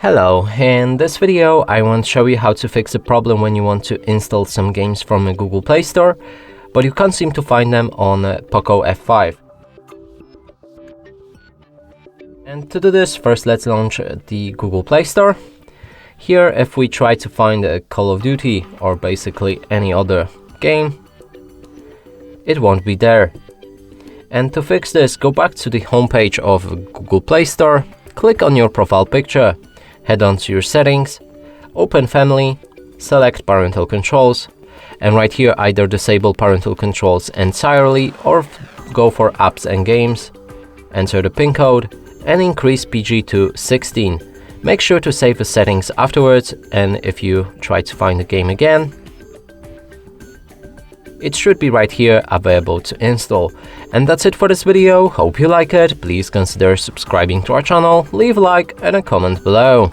Hello, in this video I want to show you how to fix a problem when you want to install some games from a Google Play Store, but you can't seem to find them on POCO F5. And to do this, first let's launch the Google Play Store. Here, if we try to find a Call of Duty or basically any other game, it won't be there. And to fix this, go back to the homepage of Google Play Store, click on your profile picture, head on to your settings, open Family, select Parental Controls, and right here either disable parental controls entirely or go for Apps and Games, enter the PIN code and increase PG to 16. Make sure to save the settings afterwards, and if you try to find the game again, it should be right here available to install. And that's it for this video. Hope you like it. Please consider subscribing to our channel, leave a like and a comment below.